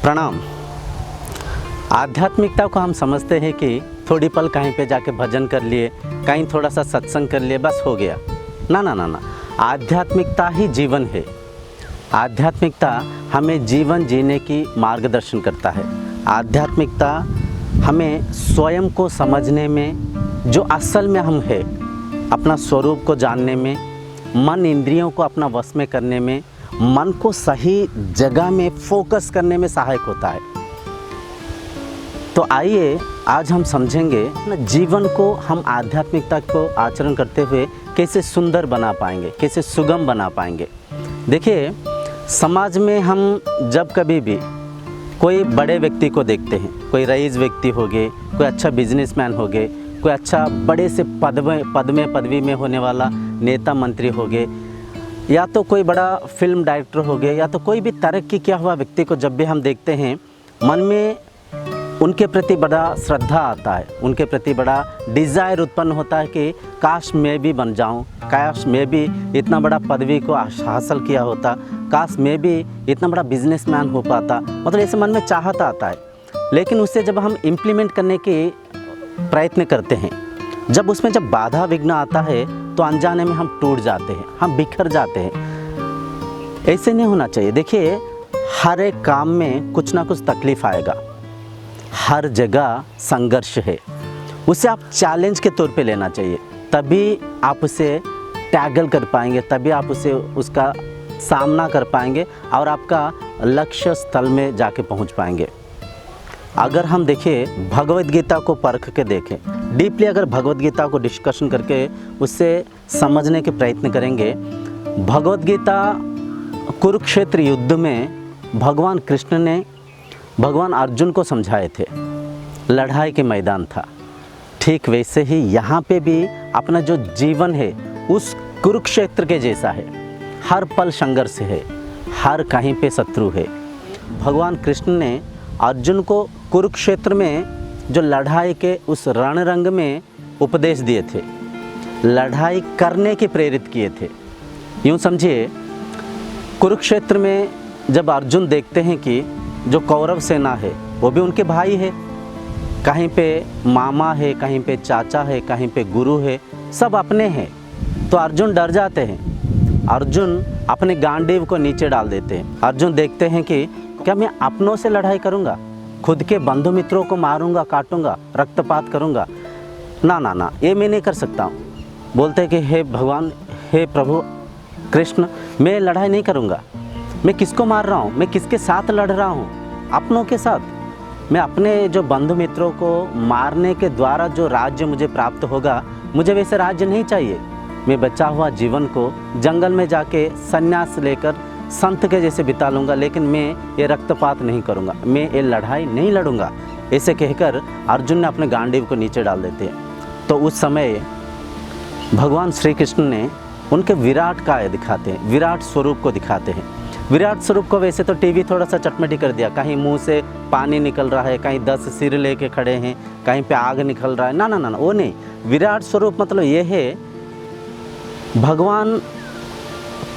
प्रणाम। आध्यात्मिकता को हम समझते हैं कि थोड़ी पल कहीं पे जाके भजन कर लिए, कहीं थोड़ा सा सत्संग कर लिए, बस हो गया। ना ना ना ना, आध्यात्मिकता ही जीवन है। आध्यात्मिकता हमें जीवन जीने की मार्गदर्शन करता है। आध्यात्मिकता हमें स्वयं को समझने में, जो असल में हम है, अपना स्वरूप को जानने में, मन इंद्रियों को अपना वश में करने में, मन को सही जगह में फोकस करने में सहायक होता है। तो आइए आज हम समझेंगे ना, जीवन को हम आध्यात्मिकता को आचरण करते हुए कैसे सुंदर बना पाएंगे, कैसे सुगम बना पाएंगे। देखिए, समाज में हम जब कभी भी कोई बड़े व्यक्ति को देखते हैं, कोई रईस व्यक्ति हो गए, कोई अच्छा बिजनेसमैन हो गए, कोई अच्छा बड़े से पदवी में होने वाला नेता मंत्री हो गए, या तो कोई बड़ा फिल्म डायरेक्टर हो गए, या तो कोई भी तरक्की किया हुआ व्यक्ति को जब भी हम देखते हैं, मन में उनके प्रति बड़ा श्रद्धा आता है, उनके प्रति बड़ा डिज़ायर उत्पन्न होता है कि काश मैं भी बन जाऊं, काश मैं भी इतना बड़ा पदवी को हासिल किया होता, काश मैं भी इतना बड़ा बिजनेसमैन हो पाता। मतलब ऐसे मन में चाहत आता है। लेकिन उसे जब हम इम्प्लीमेंट करने के प्रयत्न करते हैं, जब उसमें जब बाधा विघ्न आता है, तो अनजाने में हम टूट जाते हैं, हम बिखर जाते हैं। ऐसे नहीं होना चाहिए। देखिए, हर एक काम में कुछ ना कुछ तकलीफ़ आएगा, हर जगह संघर्ष है। उसे आप चैलेंज के तौर पे लेना चाहिए, तभी आप उसे टैगल कर पाएंगे, तभी आप उसे उसका सामना कर पाएंगे और आपका लक्ष्य स्थल में जाके पहुंच पाएंगे। अगर हम देखें, भगवद गीता को परख के देखें, डीपली अगर भगवद गीता को डिस्कशन करके उससे समझने के प्रयत्न करेंगे, भगवद गीता कुरुक्षेत्र युद्ध में भगवान कृष्ण ने भगवान अर्जुन को समझाए थे। लड़ाई के मैदान था। ठीक वैसे ही यहाँ पे भी अपना जो जीवन है उस कुरुक्षेत्र के जैसा है। हर पल संघर्ष है, हर कहीं पे शत्रु है। भगवान कृष्ण ने अर्जुन को कुरुक्षेत्र में जो लड़ाई के उस रणरंग में उपदेश दिए थे, लड़ाई करने के प्रेरित किए थे। यूँ समझिए, कुरुक्षेत्र में जब अर्जुन देखते हैं कि जो कौरव सेना है वो भी उनके भाई है, कहीं पे मामा है, कहीं पे चाचा है, कहीं पे गुरु है, सब अपने हैं, तो अर्जुन डर जाते हैं। अर्जुन अपने गांडीव को नीचे डाल देते हैं। अर्जुन देखते हैं कि क्या मैं अपनों से लड़ाई करूंगा, खुद के बंधु मित्रों को मारूंगा, काटूंगा, रक्तपात करूंगा? ना ना ना, ये मैं नहीं कर सकता हूँ। बोलते हैं कि हे भगवान, हे प्रभु कृष्ण, मैं लड़ाई नहीं करूंगा। मैं किसको मार रहा हूँ? मैं किसके साथ लड़ रहा हूँ? अपनों के साथ। मैं अपने जो बंधु मित्रों को मारने के द्वारा जो राज्य मुझे प्राप्त होगा, मुझे वैसे राज्य नहीं चाहिए। मैं बचा हुआ जीवन को जंगल में जाके संन्यास लेकर संत के जैसे बिता लूँगा, लेकिन मैं ये रक्तपात नहीं करूँगा, मैं ये लड़ाई नहीं लड़ूँगा। ऐसे कहकर अर्जुन ने अपने गांडीव को नीचे डाल देते हैं। तो उस समय भगवान श्री कृष्ण ने उनके विराट काया दिखाते हैं, विराट स्वरूप को दिखाते हैं। विराट स्वरूप को वैसे तो टीवी थोड़ा सा चटमटी कर दिया, कहीं मुंह से पानी निकल रहा है, कहीं 10 सिर लेके खड़े हैं, कहीं पे आग निकल रहा है। ना ना ना ना, वो नहीं। विराट स्वरूप मतलब ये है, भगवान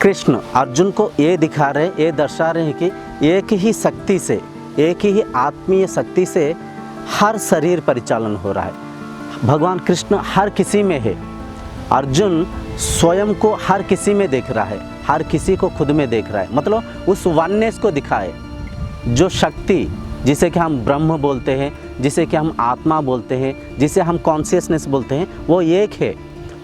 कृष्ण अर्जुन को ये दिखा रहे, ये दर्शा रहे हैं कि एक ही शक्ति से, एक ही आत्मीय शक्ति से हर शरीर परिचालन हो रहा है। भगवान कृष्ण हर किसी में है। अर्जुन स्वयं को हर किसी में देख रहा है, हर किसी को खुद में देख रहा है। मतलब उस वननेस को दिखाए, जो शक्ति जिसे कि हम ब्रह्म बोलते हैं, जिसे कि हम आत्मा बोलते हैं, जिसे हम कॉन्शियसनेस बोलते हैं, वो एक है।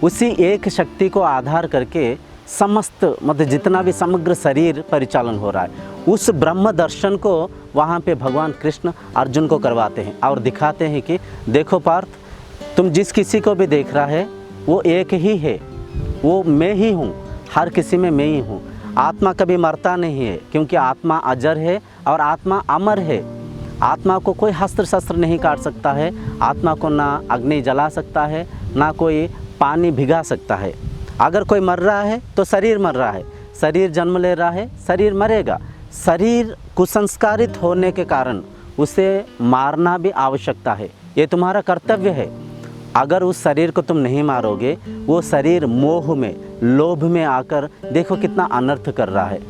उसी एक शक्ति को आधार करके समस्त, मतलब जितना भी समग्र शरीर परिचालन हो रहा है, उस ब्रह्म दर्शन को वहाँ पे भगवान कृष्ण अर्जुन को करवाते हैं और दिखाते हैं कि देखो पार्थ, तुम जिस किसी को भी देख रहा है वो एक ही है, वो मैं ही हूँ, हर किसी में मैं ही हूँ। आत्मा कभी मरता नहीं है, क्योंकि आत्मा अजर है और आत्मा अमर है। आत्मा को कोई अस्त्र शस्त्र नहीं काट सकता है, आत्मा को ना अग्नि जला सकता है, ना कोई पानी भिगा सकता है। अगर कोई मर रहा है तो शरीर मर रहा है, शरीर जन्म ले रहा है, शरीर मरेगा। शरीर कुसंस्कारित होने के कारण उसे मारना भी आवश्यकता है, ये तुम्हारा कर्तव्य है। अगर उस शरीर को तुम नहीं मारोगे, वो शरीर मोह में, लोभ में आकर देखो कितना अनर्थ कर रहा है।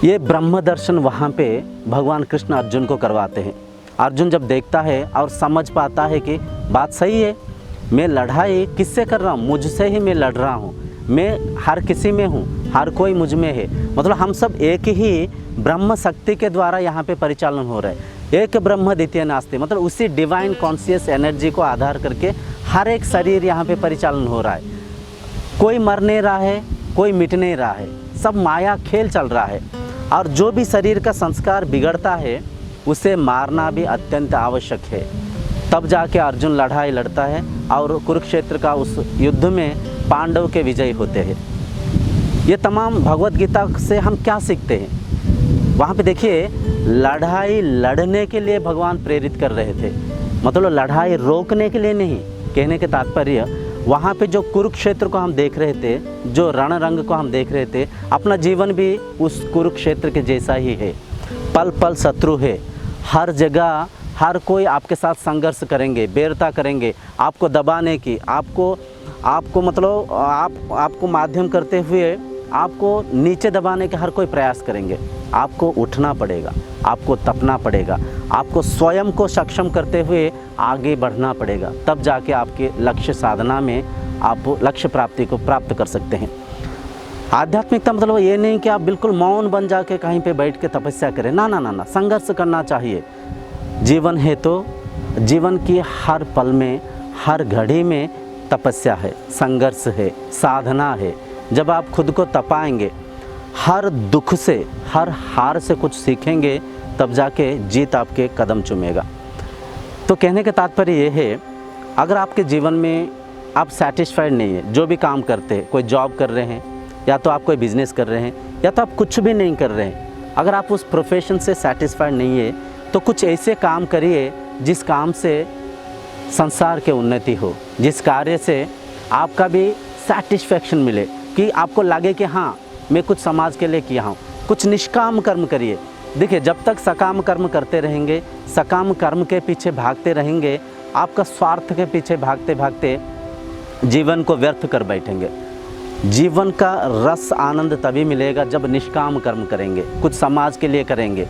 ये ब्रह्म दर्शन वहाँ पे भगवान कृष्ण अर्जुन को करवाते हैं। अर्जुन जब देखता है और समझ पाता है कि बात सही है, मैं लड़ाई किससे कर रहा हूँ, मुझसे ही मैं लड़ रहा हूँ, मैं हर किसी में हूँ, हर कोई मुझ में है, मतलब हम सब एक ही ब्रह्म शक्ति के द्वारा यहाँ पे परिचालन हो रहा है। एक ब्रह्म द्वितीय नास्ति, मतलब उसी डिवाइन कॉन्शियस एनर्जी को आधार करके हर एक शरीर यहाँ पे परिचालन हो रहा है। कोई मर नहीं रहा है, कोई मिट नहीं रहा है, सब माया खेल चल रहा है। और जो भी शरीर का संस्कार बिगड़ता है उसे मारना भी अत्यंत आवश्यक है। तब जाके अर्जुन लड़ाई लड़ता है और कुरुक्षेत्र का उस युद्ध में पांडव के विजयी होते हैं। ये तमाम भगवत गीता से हम क्या सीखते हैं? वहाँ पे देखिए, लड़ाई लड़ने के लिए भगवान प्रेरित कर रहे थे, मतलब लड़ाई रोकने के लिए नहीं। कहने के तात्पर्य, वहाँ पे जो कुरुक्षेत्र को हम देख रहे थे, जो रणरंग को हम देख रहे थे, अपना जीवन भी उस कुरुक्षेत्र के जैसा ही है। पल पल शत्रु है, हर जगह हर कोई आपके साथ संघर्ष करेंगे, बेरता करेंगे आपको दबाने की, आपको मतलब आपको माध्यम करते हुए आपको नीचे दबाने के हर कोई प्रयास करेंगे। आपको उठना पड़ेगा, आपको तपना पड़ेगा, आपको स्वयं को सक्षम करते हुए आगे बढ़ना पड़ेगा, तब जाके आपके लक्ष्य साधना में आप लक्ष्य प्राप्ति को प्राप्त कर सकते हैं। आध्यात्मिकता मतलब ये नहीं कि आप बिल्कुल मौन बन जाके कहीं पे बैठ के तपस्या करें, ना ना ना ना, संघर्ष करना चाहिए। जीवन है तो जीवन की हर पल में, हर घड़ी में तपस्या है, संघर्ष है, साधना है। जब आप खुद को तपाएंगे, हर दुख से, हर हार से कुछ सीखेंगे, तब जाके जीत आपके कदम चूमेगा। तो कहने का तात्पर्य ये है, अगर आपके जीवन में आप सेटिस्फाइड नहीं है, जो भी काम करते हैं, कोई जॉब कर रहे हैं या तो आप कोई बिजनेस कर रहे हैं या तो आप कुछ भी नहीं कर रहे हैं, अगर आप उस प्रोफेशन से सेटिस्फाइड नहीं है तो कुछ ऐसे काम करिए जिस काम से संसार के उन्नति हो, जिस कार्य से आपका भी सेटिस्फैक्शन मिले, कि आपको लगे कि हाँ मैं कुछ समाज के लिए किया हूँ। कुछ निष्काम कर्म करिए। देखिए, जब तक सकाम कर्म करते रहेंगे, सकाम कर्म के पीछे भागते रहेंगे, आपका स्वार्थ के पीछे भागते भागते जीवन को व्यर्थ कर बैठेंगे। जीवन का रस आनंद तभी मिलेगा जब निष्काम कर्म करेंगे, कुछ समाज के लिए करेंगे।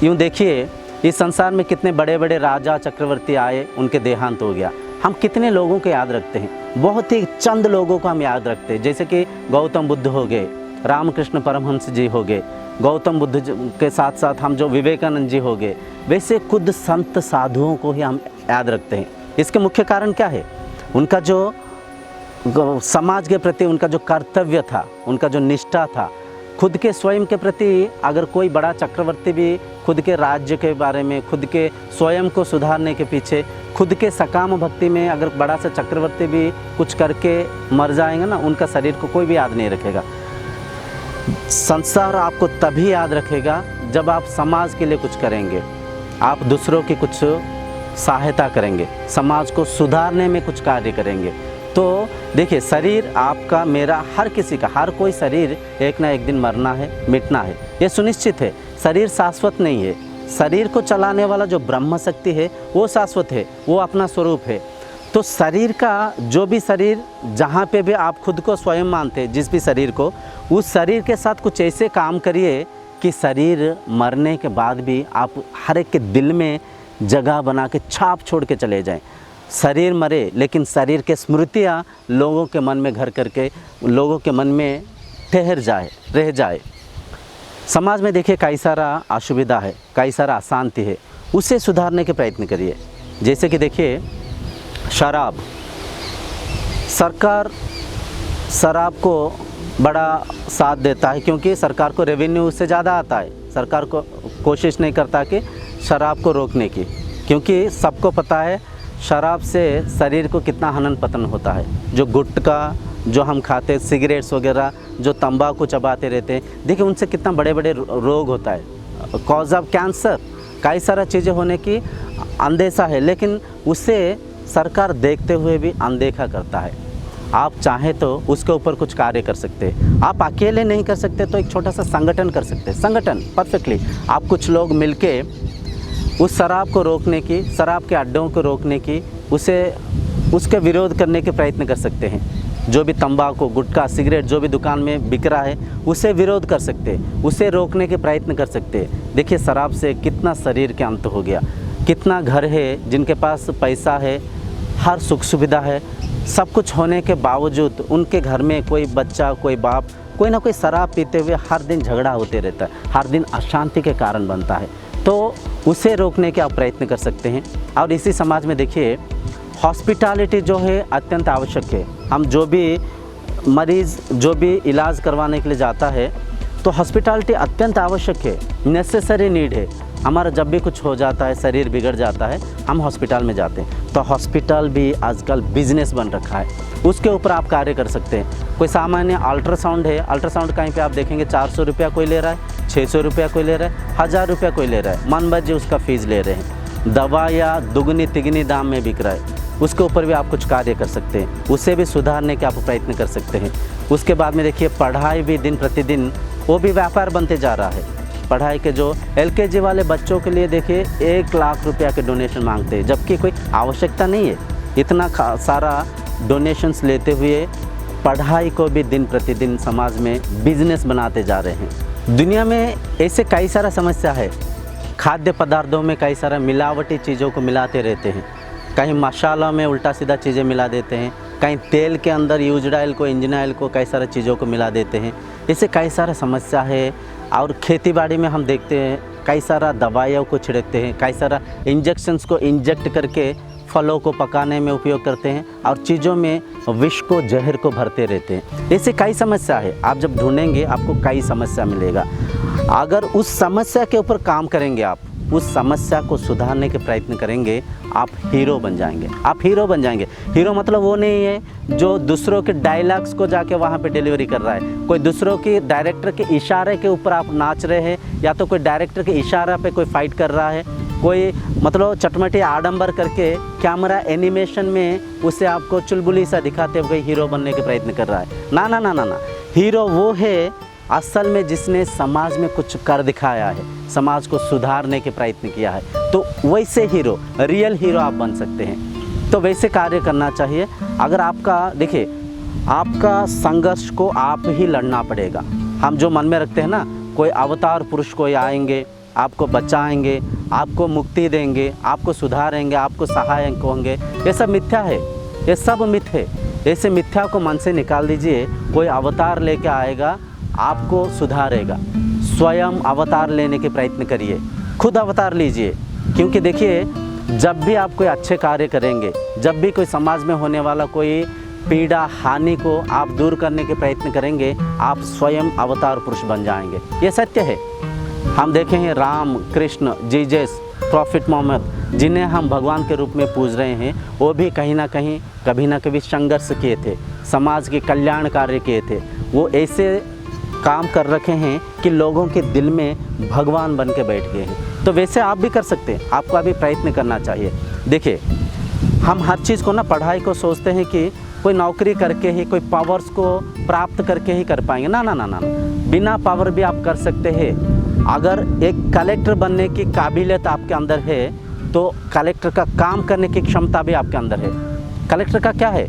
यूँ देखिए, इस संसार में कितने बड़े बड़े राजा चक्रवर्ती आए, उनके देहांत हो गया। हम कितने लोगों को याद रखते हैं? बहुत ही चंद लोगों को हम याद रखते हैं, जैसे कि गौतम बुद्ध हो गए, रामकृष्ण परमहंस जी हो गए, गौतम बुद्ध के साथ साथ हम जो विवेकानंद जी हो गए, वैसे खुद संत साधुओं को ही हम याद रखते हैं। इसके मुख्य कारण क्या है? उनका जो समाज के प्रति उनका जो कर्तव्य था, उनका जो निष्ठा था, खुद के स्वयं के प्रति। अगर कोई बड़ा चक्रवर्ती भी खुद के राज्य के बारे में, खुद के स्वयं को सुधारने के पीछे, खुद के सकाम भक्ति में अगर बड़ा सा चक्रवर्ती भी कुछ करके मर जाएंगे ना, उनका शरीर को कोई भी याद नहीं रखेगा। संसार आपको तभी याद रखेगा जब आप समाज के लिए कुछ करेंगे, आप दूसरों की कुछ सहायता करेंगे, समाज को सुधारने में कुछ कार्य करेंगे। तो देखिए, शरीर आपका, मेरा, हर किसी का, हर कोई शरीर एक ना एक दिन मरना है, मिटना है, ये सुनिश्चित है। शरीर शाश्वत नहीं है। शरीर को चलाने वाला जो ब्रह्म शक्ति है वो शाश्वत है, वो अपना स्वरूप है। तो शरीर का, जो भी शरीर, जहाँ पे भी आप खुद को स्वयं मानते हैं, जिस भी शरीर को, उस शरीर के साथ कुछ ऐसे काम करिए कि शरीर मरने के बाद भी आप हर एक के दिल में जगह बना के छाप छोड़ के चले जाएं। शरीर मरे लेकिन शरीर के स्मृतियाँ लोगों के मन में घर करके, लोगों के मन में ठहर जाए, रह जाए। समाज में देखिए कई सारा असुविधा है, कई सारा अशांति है, उसे सुधारने के प्रयत्न करिए। जैसे कि देखिए, शराब, सरकार शराब को बड़ा साथ देता है क्योंकि सरकार को रेवेन्यू उससे ज़्यादा आता है। सरकार को कोशिश नहीं करता कि शराब को रोकने की, क्योंकि सबको पता है शराब से शरीर को कितना हनन पतन होता है। जो गुटखा जो हम खाते, सिगरेट्स वगैरह, जो तंबाकू चबाते रहते हैं, देखिए उनसे कितना बड़े बड़े रोग होता है, कॉज ऑफ कैंसर, कई सारा चीज़ें होने की अंदेशा है, लेकिन उसे सरकार देखते हुए भी अनदेखा करता है। आप चाहें तो उसके ऊपर कुछ कार्य कर सकते हैं। आप अकेले नहीं कर सकते तो एक छोटा सा संगठन कर सकते हैं। संगठन परफेक्टली, आप कुछ लोग मिलके उस शराब को रोकने की, शराब के अड्डों को रोकने की, उसके विरोध करने के प्रयत्न कर सकते हैं। जो भी तंबाकू, गुटखा, सिगरेट जो भी दुकान में बिक रहा है उसे विरोध कर सकते हैं, उसे रोकने के प्रयत्न कर सकते हैं। देखिए शराब से कितना शरीर के अंत हो गया, कितना घर है जिनके पास पैसा है, हर सुख सुविधा है, सब कुछ होने के बावजूद उनके घर में कोई बच्चा, कोई बाप, कोई ना कोई शराब पीते हुए हर दिन झगड़ा होते रहता है, हर दिन अशांति के कारण बनता है। तो उसे रोकने के आप प्रयत्न कर सकते हैं। और इसी समाज में देखिए हॉस्पिटैलिटी जो है अत्यंत आवश्यक है। हम जो भी मरीज़ जो भी इलाज करवाने के लिए जाता है तो हॉस्पिटैलिटी अत्यंत आवश्यक है, नेसेसरी नीड है। हमारा जब भी कुछ हो जाता है, शरीर बिगड़ जाता है, हम हॉस्पिटल में जाते हैं। तो हॉस्पिटल भी आजकल बिजनेस बन रखा है, उसके ऊपर आप कार्य कर सकते हैं। कोई सामान्य अल्ट्रासाउंड है, अल्ट्रासाउंड कहीं पे आप देखेंगे 400 रुपया कोई ले रहा है, 600 रुपया कोई ले रहा है, 1000 रुपया कोई ले रहा है, मन भर उसका फ़ीस ले रहे हैं। दवा या दुगनी तिगनी दाम में बिक रहा है, उसके ऊपर भी आप कुछ कार्य कर सकते हैं, उसे भी सुधारने के आप प्रयत्न कर सकते हैं। उसके बाद में देखिए पढ़ाई भी दिन प्रतिदिन वो भी व्यापार बनते जा रहा है। पढ़ाई के जो LKG वाले बच्चों के लिए देखिए 1 लाख रुपया के डोनेशन मांगते हैं, जबकि कोई आवश्यकता नहीं है। इतना सारा डोनेशंस लेते हुए पढ़ाई को भी दिन प्रतिदिन समाज में बिजनेस बनाते जा रहे हैं। दुनिया में ऐसे कई सारा समस्या है, खाद्य पदार्थों में कई सारा मिलावटी चीज़ों को मिलाते रहते हैं, कहीं मसाला में उल्टा सीधा चीज़ें मिला देते हैं, कहीं तेल के अंदर यूज्ड ऑयल को, इंजन ऑयल को, कई सारी चीज़ों को मिला देते हैं। इससे कई सारा समस्या है। और खेतीबाड़ी में हम देखते हैं कई सारा दवाइयों को छिड़कते हैं, कई सारा इंजेक्शंस को इंजेक्ट करके फलों को पकाने में उपयोग करते हैं और चीज़ों में विष को, जहर को भरते रहते हैं। ऐसे कई समस्या है। आप जब ढूंढेंगे आपको कई समस्या मिलेगा। अगर उस समस्या के ऊपर काम करेंगे, आप उस समस्या को सुधारने के प्रयत्न करेंगे, आप हीरो बन जाएंगे। आप हीरो बन जाएंगे। हीरो मतलब वो नहीं है जो दूसरों के डायलॉग्स को जाके वहाँ पे डिलीवरी कर रहा है, कोई दूसरों की डायरेक्टर के इशारे के ऊपर आप नाच रहे हैं, या तो कोई डायरेक्टर के इशारा पे कोई फाइट कर रहा है, कोई मतलब चटमटी आडंबर करके कैमरा एनिमेशन में उसे आपको चुलबुली सा दिखाते हुए हीरो बनने के प्रयत्न कर रहा है। ना ना ना ना ना, हीरो वो है असल में जिसने समाज में कुछ कर दिखाया है, समाज को सुधारने के प्रयत्न किया है। तो वैसे हीरो, रियल हीरो आप बन सकते हैं। तो वैसे कार्य करना चाहिए। अगर आपका देखिए आपका संघर्ष को आप ही लड़ना पड़ेगा। हम जो मन में रखते हैं ना, कोई अवतार पुरुष कोई आएंगे, आपको बचाएंगे, आपको मुक्ति देंगे, आपको सुधारेंगे, आपको सहायक होंगे, ये सब मिथ्या है, ये सब मिथ है। ऐसे मिथ्या को मन से निकाल दीजिए। कोई अवतार लेके आएगा, आपको सुधारेगा। स्वयं अवतार लेने के प्रयत्न करिए, खुद अवतार लीजिए। क्योंकि देखिए जब भी आप कोई अच्छे कार्य करेंगे, जब भी कोई समाज में होने वाला कोई पीड़ा, हानि को आप दूर करने के प्रयत्न करेंगे, आप स्वयं अवतार पुरुष बन जाएंगे। ये सत्य है। हम देखें हैं राम, कृष्ण, जीसस, प्रॉफिट मोहम्मद, जिन्हें हम भगवान के रूप में पूज रहे हैं, वो भी कहीं ना कहीं कभी ना कभी संघर्ष किए थे, समाज के कल्याण कार्य किए थे। वो ऐसे काम कर रखे हैं कि लोगों के दिल में भगवान बन के बैठ गए हैं। तो वैसे आप भी कर सकते हैं, आपको अभी प्रयत्न करना चाहिए। देखिए हम हर चीज़ को ना, पढ़ाई को सोचते हैं कि कोई नौकरी करके ही, कोई पावर्स को प्राप्त करके ही कर पाएंगे। ना ना ना ना, बिना पावर भी आप कर सकते हैं। अगर एक कलेक्टर बनने की काबिलियत आपके अंदर है तो कलेक्टर का काम करने की क्षमता भी आपके अंदर है। कलेक्टर का क्या है,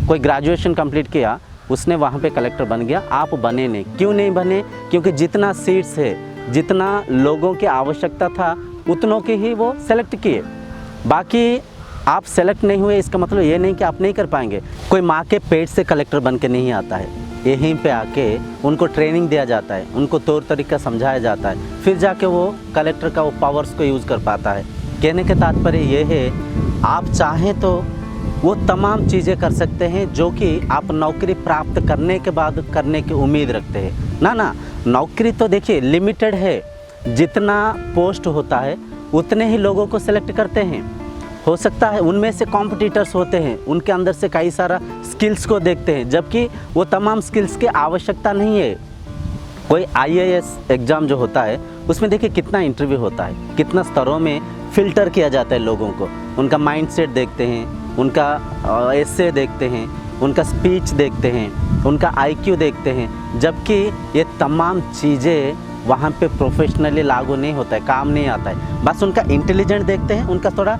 कोई ग्रेजुएशन कंप्लीट किया, उसने वहाँ पे कलेक्टर बन गया, आप बने नहीं। क्यों नहीं बने? क्योंकि जितना सीट्स है, जितना लोगों की आवश्यकता था, उतनों की ही वो सेलेक्ट किए। बाकी आप सेलेक्ट नहीं हुए, इसका मतलब ये नहीं कि आप नहीं कर पाएंगे। कोई माँ के पेट से कलेक्टर बन के नहीं आता है, यहीं पे आके उनको ट्रेनिंग दिया जाता है, उनको तौर तरीका समझाया जाता है, फिर जाके वो कलेक्टर का वो पावर्स को यूज़ कर पाता है। कहने के तात्पर्य ये है, आप चाहें तो वो तमाम चीज़ें कर सकते हैं जो कि आप नौकरी प्राप्त करने के बाद करने की उम्मीद रखते हैं। ना ना, नौकरी तो देखिए लिमिटेड है, जितना पोस्ट होता है उतने ही लोगों को सेलेक्ट करते हैं। हो सकता है उनमें से कॉम्पिटिटर्स होते हैं, उनके अंदर से कई सारा स्किल्स को देखते हैं, जबकि वो तमाम स्किल्स की आवश्यकता नहीं है। कोई IAS एग्ज़ाम जो होता है उसमें देखिए कितना इंटरव्यू होता है, कितना स्तरों में फ़िल्टर किया जाता है लोगों को। उनका माइंडसेट देखते हैं, उनका एसे देखते हैं, उनका स्पीच देखते हैं, उनका IQ देखते हैं, जबकि ये तमाम चीज़ें वहाँ पे प्रोफेशनली लागू नहीं होता है, काम नहीं आता है। बस उनका इंटेलिजेंट देखते हैं, उनका थोड़ा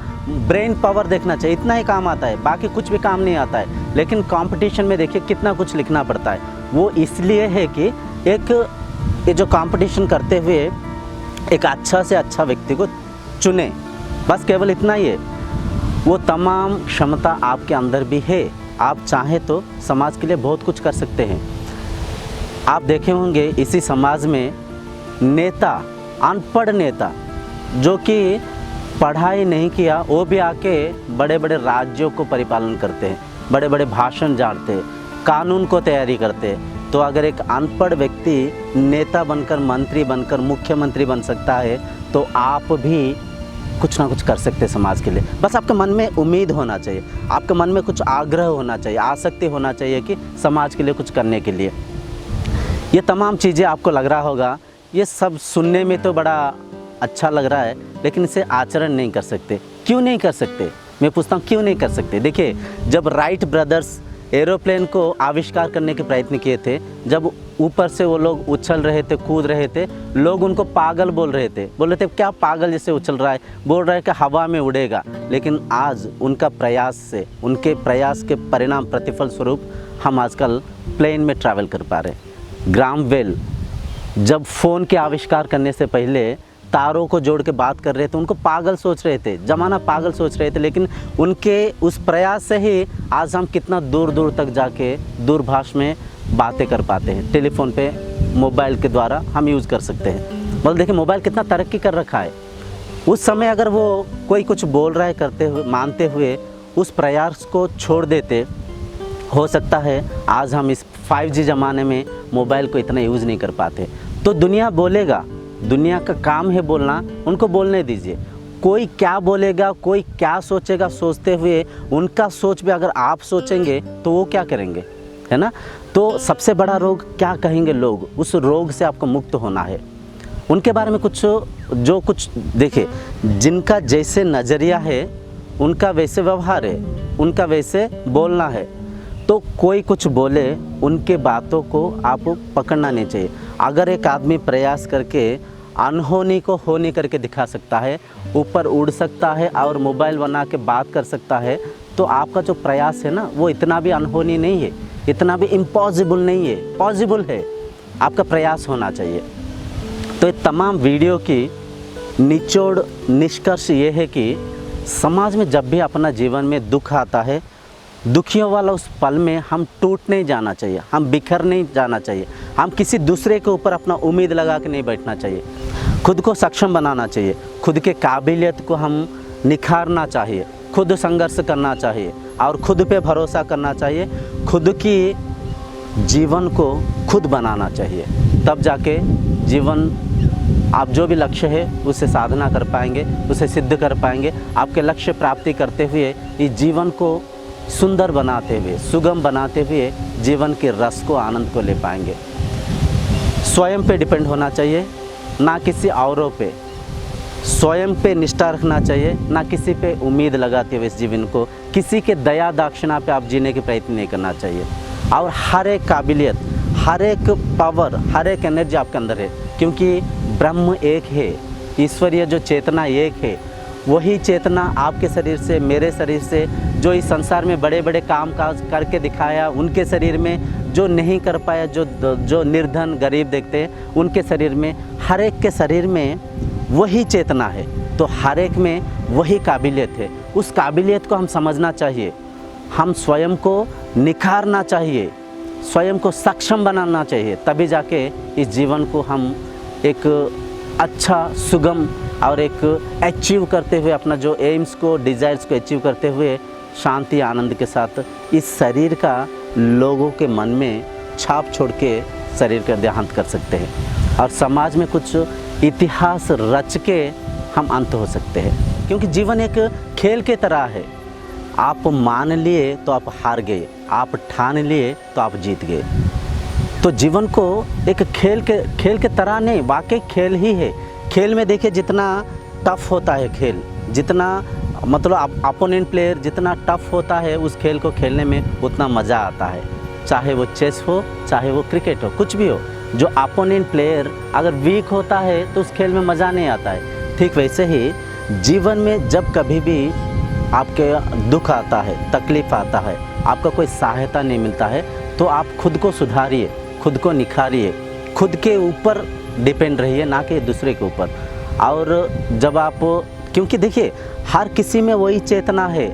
ब्रेन पावर देखना चाहिए, इतना ही काम आता है, बाकी कुछ भी काम नहीं आता है। लेकिन कंपटीशन में देखिए कितना कुछ लिखना पड़ता है। वो इसलिए है कि एक ये जो कंपटीशन करते हुए एक अच्छा से अच्छा व्यक्ति को चुने, बस केवल इतना ही है। वो तमाम क्षमता आपके अंदर भी है, आप चाहें तो समाज के लिए बहुत कुछ कर सकते हैं। आप देखे होंगे इसी समाज में नेता, अनपढ़ नेता जो कि पढ़ाई नहीं किया, वो भी आके बड़े बड़े राज्यों को परिपालन करते हैं, बड़े बड़े भाषण झाड़ते हैं, कानून को तैयारी करते हैं। तो अगर एक अनपढ़ व्यक्ति नेता बनकर, मंत्री बनकर, मुख्यमंत्री बन सकता है, तो आप भी कुछ ना कुछ कर सकते हैं समाज के लिए। बस आपके मन में उम्मीद होना चाहिए, आपके मन में कुछ आग्रह होना चाहिए, आसक्ति होना चाहिए कि समाज के लिए कुछ करने के लिए। ये तमाम चीज़ें आपको लग रहा होगा ये सब सुनने में तो बड़ा अच्छा लग रहा है, लेकिन इसे आचरण नहीं कर सकते। क्यों नहीं कर सकते? मैं पूछता हूँ क्यों नहीं कर सकते। देखिए, जब राइट ब्रदर्स एरोप्लेन को आविष्कार करने के प्रयत्न किए थे, जब ऊपर से वो लोग उछल रहे थे, कूद रहे थे, लोग उनको पागल बोल रहे थे, क्या पागल जैसे उछल रहा है, बोल रहा है कि हवा में उड़ेगा। लेकिन आज उनका प्रयास से, उनके प्रयास के परिणाम, प्रतिफल स्वरूप हम आजकल प्लेन में ट्रैवल कर पा रहे हैं। ग्राहम बेल जब फ़ोन के आविष्कार करने से पहले तारों को जोड़ के बात कर रहे थे, उनको पागल सोच रहे थे, ज़माना पागल सोच रहे थे, लेकिन उनके उस प्रयास से ही आज हम कितना दूर दूर तक जाके दूरभाष में बातें कर पाते हैं। टेलीफोन पे मोबाइल के द्वारा हम यूज़ कर सकते हैं। मतलब देखिए मोबाइल कितना तरक्की कर रखा है। उस समय अगर वो कोई कुछ बोल रहा है करते हुए, मानते हुए उस प्रयास को छोड़ देते, हो सकता है आज हम इस 5G ज़माने में मोबाइल को इतना यूज़ नहीं कर पाते। तो दुनिया बोलेगा, दुनिया का काम है बोलना, उनको बोलने दीजिए। कोई क्या बोलेगा, कोई क्या सोचेगा, सोचते हुए उनका सोच भी अगर आप सोचेंगे तो वो क्या करेंगे, है ना। तो सबसे बड़ा रोग क्या कहेंगे लोग, उस रोग से आपको मुक्त होना है। उनके बारे में कुछ देखिए, जिनका जैसे नज़रिया है उनका वैसे व्यवहार है, उनका वैसे बोलना है। तो कोई कुछ बोले, उनके बातों को आप पकड़ना नहीं चाहिए। अगर एक आदमी प्रयास करके अनहोनी को होनी करके दिखा सकता है, ऊपर उड़ सकता है और मोबाइल बना के बात कर सकता है, तो आपका जो प्रयास है ना, वो इतना भी अनहोनी नहीं है, इतना भी इम्पॉसिबल नहीं है, पॉसिबल है। आपका प्रयास होना चाहिए। तो ये तमाम वीडियो की निचोड़ निष्कर्ष ये है कि समाज में जब भी अपना जीवन में दुख आता है, दुखियों वाला उस पल में हम टूट नहीं जाना चाहिए, हम बिखर नहीं जाना चाहिए, हम किसी दूसरे के ऊपर अपना उम्मीद लगा के नहीं बैठना चाहिए। खुद को सक्षम बनाना चाहिए, खुद के काबिलियत को हम निखारना चाहिए, खुद संघर्ष करना चाहिए और खुद पे भरोसा करना चाहिए, खुद की जीवन को खुद बनाना चाहिए। तब जाके जीवन, आप जो भी लक्ष्य है उसे साधना कर पाएंगे, उसे सिद्ध कर पाएंगे। आपके लक्ष्य प्राप्ति करते हुए इस जीवन को सुंदर बनाते हुए, सुगम बनाते हुए जीवन के रस को, आनंद को ले पाएंगे। स्वयं पे डिपेंड होना चाहिए, ना किसी औरों पे। स्वयं पे निष्ठा रखना चाहिए, ना किसी पे उम्मीद लगाते हुए इस जीवन को, किसी के दया दाक्षिणा पे आप जीने के प्रयत्न नहीं करना चाहिए। और हर एक काबिलियत, हर एक पावर, हर एक एनर्जी आपके अंदर है, क्योंकि ब्रह्म एक है, ईश्वरीय जो चेतना एक है। वही चेतना आपके शरीर से, मेरे शरीर से, जो इस संसार में बड़े बड़े काम काज करके दिखाया, उनके शरीर में जो नहीं कर पाया, जो निर्धन गरीब देखते हैं, उनके शरीर में, हर एक के शरीर में वही चेतना है। तो हर एक में वही काबिलियत है। उस काबिलियत को हम समझना चाहिए, हम स्वयं को निखारना चाहिए, स्वयं को सक्षम बनाना चाहिए। तभी जाके इस जीवन को हम एक अच्छा, सुगम और एक अचीव करते हुए, अपना जो एम्स को, डिज़ायर्स को अचीव करते हुए शांति आनंद के साथ इस शरीर का लोगों के मन में छाप छोड़ के शरीर का देहांत कर सकते हैं और समाज में कुछ इतिहास रच के हम अंत हो सकते हैं। क्योंकि जीवन एक खेल के तरह है। आप मान लिए तो आप हार गए, आप ठान लिए तो आप जीत गए। तो जीवन को एक खेल के तरह नहीं, वाकई खेल ही है। खेल में देखिए जितना टफ होता है खेल, जितना मतलब अपोनेंट प्लेयर जितना टफ होता है, उस खेल को खेलने में उतना मज़ा आता है। चाहे वो चेस हो, चाहे वो क्रिकेट हो, कुछ भी हो, जो अपोनेंट प्लेयर अगर वीक होता है तो उस खेल में मज़ा नहीं आता है। ठीक वैसे ही जीवन में जब कभी भी आपके दुख आता है, तकलीफ़ आता है, आपका कोई सहायता नहीं मिलता है, तो आप खुद को सुधारिए, खुद को निखारिए, खुद के ऊपर डिपेंड रहिए, ना कि दूसरे के ऊपर। और जब आप, क्योंकि देखिए हर किसी में वही चेतना है,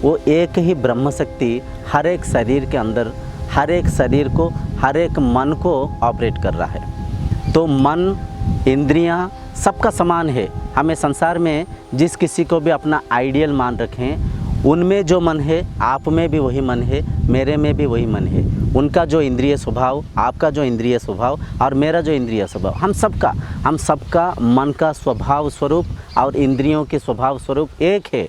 वो एक ही ब्रह्म शक्ति हर एक शरीर के अंदर, हर एक शरीर को, हर एक मन को ऑपरेट कर रहा है। तो मन, इंद्रियां सबका समान है। हमें संसार में जिस किसी को भी अपना आइडियल मान रखें, उनमें जो मन है आप में भी वही मन है, मेरे में भी वही मन है। उनका जो इंद्रिय स्वभाव, आपका जो इंद्रिय स्वभाव और मेरा जो इंद्रिय स्वभाव, हम सबका मन का स्वभाव स्वरूप और इंद्रियों के स्वभाव स्वरूप एक है।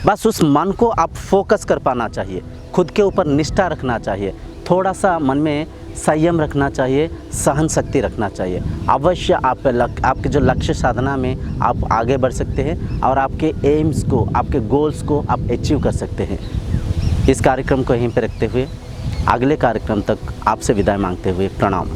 बस उस मन को आप फोकस कर पाना चाहिए, खुद के ऊपर निष्ठा रखना चाहिए, थोड़ा सा मन में संयम रखना चाहिए, सहन शक्ति रखना चाहिए। अवश्य आपके जो लक्ष्य साधना में आप आगे बढ़ सकते हैं और आपके एम्स को, आपके गोल्स को आप अचीव कर सकते हैं। इस कार्यक्रम को यहीं पर रखते हुए अगले कार्यक्रम तक आपसे विदाई मांगते हुए प्रणाम।